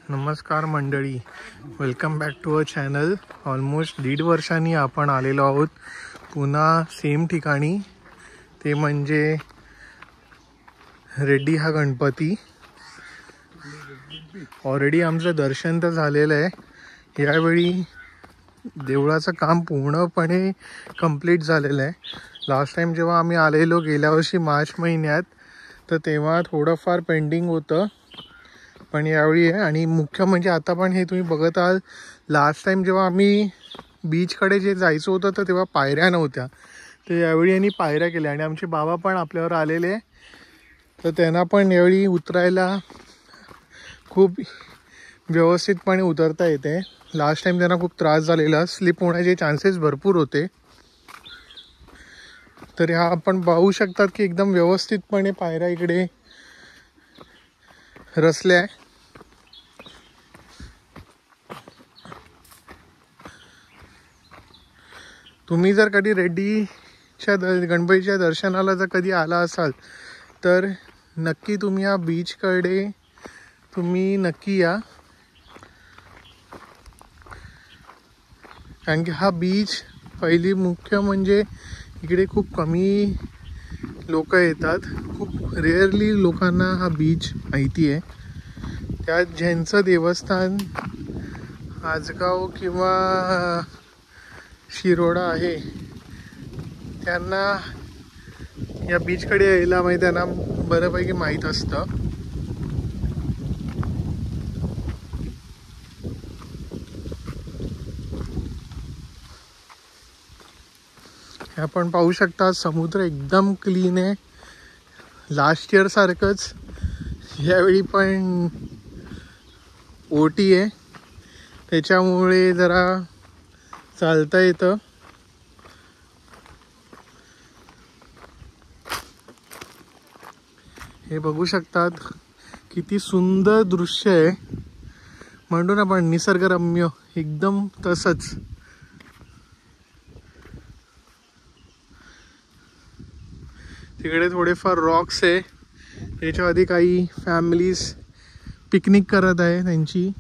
नमस्कार मंडळी, welcome back to a channel. Almost 1.5 वर्षांनी आपण आलेलो आहोत पुन्हा सेम ठिकाणी, ते म्हणजे रेड्डी हा गणपती. ऑलरेडी आमचं दर्शन तर झालेलं आहे. यावेळी देवळाचं काम पूर्णपणे कंप्लीट झालेलं आहे. लास्ट टाइम जेव्हा आम्ही आलेलो गेल्या वर्षी मार्च महिन्यात, तर तेव्हा थोडंफार पेंडिंग होतं, पण यावेळी आहे. आणि मुख्य म्हणजे आता पण हे तुम्ही बघत आहात, लास्ट टाइम जेव्हा आम्ही बीचकडे जे जायचं होतं तर तेव्हा पायऱ्या नव्हत्या, तर यावेळी यांनी पायऱ्या केल्या. आणि आमचे बाबा पण आपल्यावर आलेले, तर त्यांना पण यावेळी उतरायला खूप व्यवस्थितपणे उतरता येते. लास्ट टाइम त्यांना खूप त्रास झालेला, स्लिप होण्याचे चान्सेस भरपूर होते. तर ह्या आपण पाहू शकतात की एकदम व्यवस्थितपणे पायऱ्या इकडे रचल्या आहे. तुम्ही जर कधी रेड्डीच्या गणपतीच्या दर्शनाला जर कधी आला असाल तर नक्की तुम्ही या बीचकडे तुम्ही नक्की या, कारण की हा बीच पहिली मुख्य म्हणजे इकडे खूप कमी लोक येतात. खूप रेअरली लोकांना हा बीच माहिती आहे. त्यात ज्यांचं देवस्थान आजगाव किंवा शिरोडा आहे त्यांना या बीचकडे यायला माहिती, त्यांना बऱ्यापैकी माहीत असतं. आपण पाहू शकता समुद्र एकदम क्लीन आहे. लास्ट इयर सारखंच यावेळी पण ओटी आहे, त्याच्यामुळे जरा चालता येतं. हे बघू शकतात किती सुंदर दृश्य आहे, म्हणतो ना आपण निसर्गरम्य, एकदम तसंच. तिकडे थोडेफार रॉक्स आहे, याच्या आधी काही फॅमिलीज पिकनिक करत आहे त्यांची.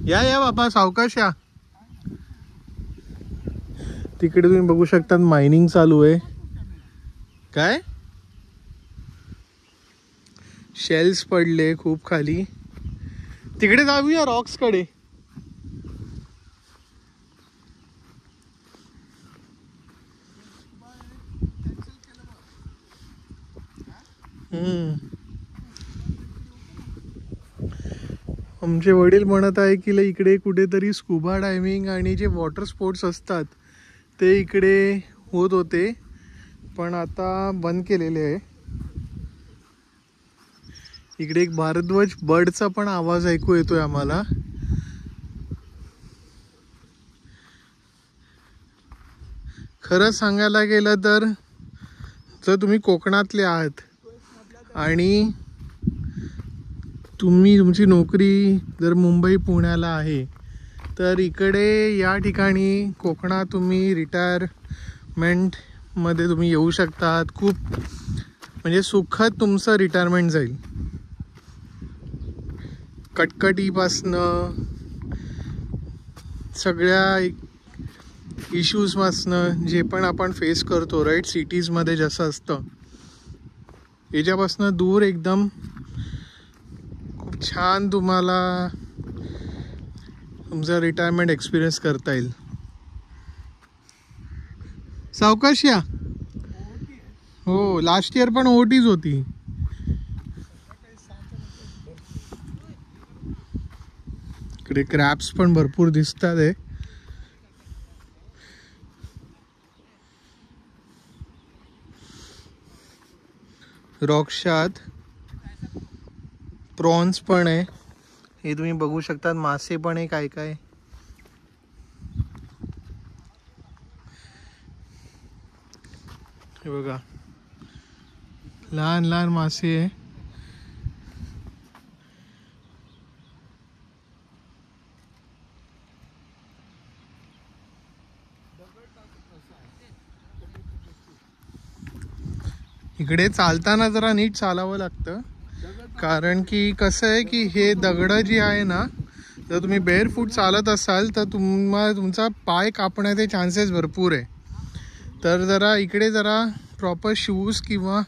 या बाबा सावकाश या. तिकडे तुम्ही बघू शकता मायनिंग चालू आहे. काय शेल्स पडले खूप खाली. तिकडे जाऊया रॉक्स कडे. आमचे वडील म्हणत आहे की इकडे कुठेतरी स्कुबा डायव्हिंग आणि जे वॉटर स्पोर्ट्स असतात ते इकडे होत होते, पण आता बंद केलेले आहे. इकडे एक भारद्वाज बर्डचा पण आवाज ऐकू येतोय आम्हाला. खरं सांगायला गेलं तर जर तुम्ही कोकणातले आहात आणि तुमची नोकरी जर मुंबई पुण्याला आहे, तर इकडे या ठिकाणी कोकणात तुम्ही रिटायरमेंटमध्ये तुम्ही येऊ शकतात. खूप म्हणजे सुखद तुमचं रिटायरमेंट जाईल. कटकटीपासनं सगळ्या इश्यूजपासनं जे पण आपण फेस करतो राईट सिटीजमध्ये जसं असतं, याच्यापासनं दूर एकदम खूप छान तुम्हाला तुमचा रिटायरमेंट एक्सपिरियन्स करता येईल. सावकाश या. हो, लास्ट इयर पण ओटीच होती. इकडे क्रॅब्स पण भरपूर दिसतात आहे. रॉक्शात प्रॉन्स पण आहे, हे तुम्ही बघू शकता. मासे पण आहे काय काय. हे बघा लहान लहान मासे आहे. इकडे चालताना जरा नीट चालावं लागतं. कारण की कसं आहे की हे दगड जी आहे ना, जर तुम्ही बेअर फूट चालत असाल तर तुमचा पाय कापण्याचे चान्सेस भरपूर आहे. तर जरा इकडे जरा प्रॉपर शूज किंवा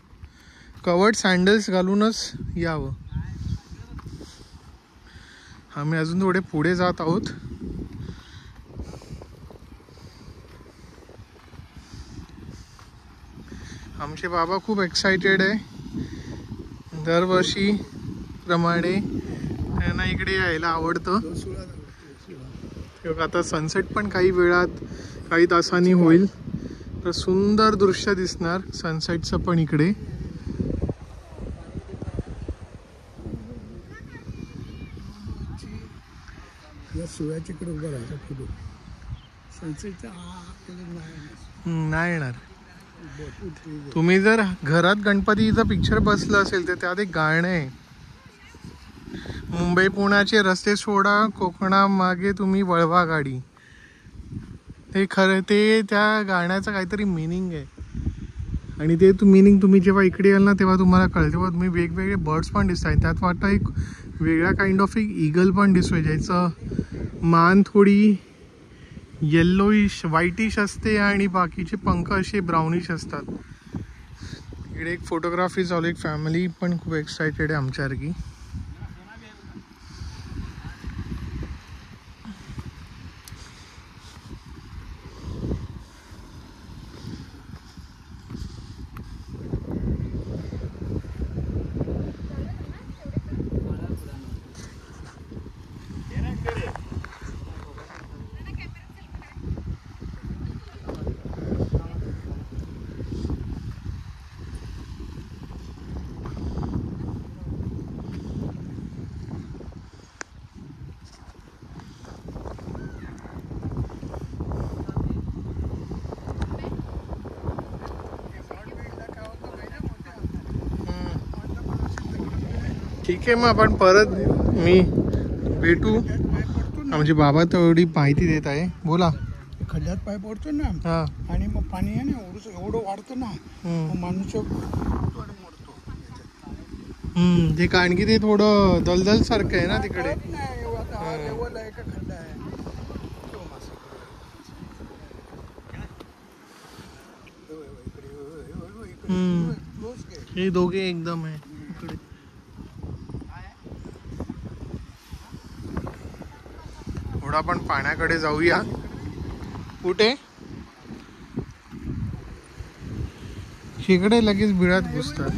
कवर्ड सँडल्स घालूनच यावं. आम्ही अजून थोडे पुढे जात आहोत. आमचे बाबा खूप एक्सायटेड आहे. दरवर्षी प्रमाणे त्यांना इकडे यायला आवडतं. आता सनसेट पण काही तासांनी होईल, तर सुंदर दृश्य दिसणार सनसेटचं पण इकडे. सूर्याच्याकडे उभं राहायचं फोटो सनसेटचा नाही येणार. तुम्ही जर घरात गणपतीचा पिक्चर बसलं असेल तर त्यात एक गाणं आहे, मुंबई पुण्याचे रस्ते सोडा कोकणामागे तुम्ही वळवा गाडी. ते खरं ते त्या गाण्याचं काहीतरी मिनिंग आहे. आणि ते मिनिंग तुम्ही जेव्हा इकडे याल ना तेव्हा तुम्हाला कळेल. तेव्हा तुम्ही वेगवेगळे बर्ड्स पण दिसत आहेत. त्यात वाटतं एक वेगळा काइंड ऑफ एक ईगल पण दिसतोय, ज्याचं मान थोडी येल्लोइश व्हाईटिश असते आणि बाकीचे पंख असे ब्राउनिश असतात. इकडे एक फोटोग्राफी चालू. एक फॅमिली पण खूप एक्सायटेड आहे आमच्यासारखी. ठीक आहे, मग आपण परत मी भेटू. म्हणजे बाबा तेवढी माहिती देत आहे. बोला. खड्ड्यात पाय पडतो ना, हा, आणि मग पाणी आहे ना एवढं वाढतं ना, मग माणूस मरतो. ते कारण की ते थोडं दलदल सारखं आहे ना तिकडे. खड्डा आहे. हे दोघे एकदम आहे इकडे. थोडा आपण पाण्याकडे जाऊया. कुठे इकडे लगेच बिळात घुसतात.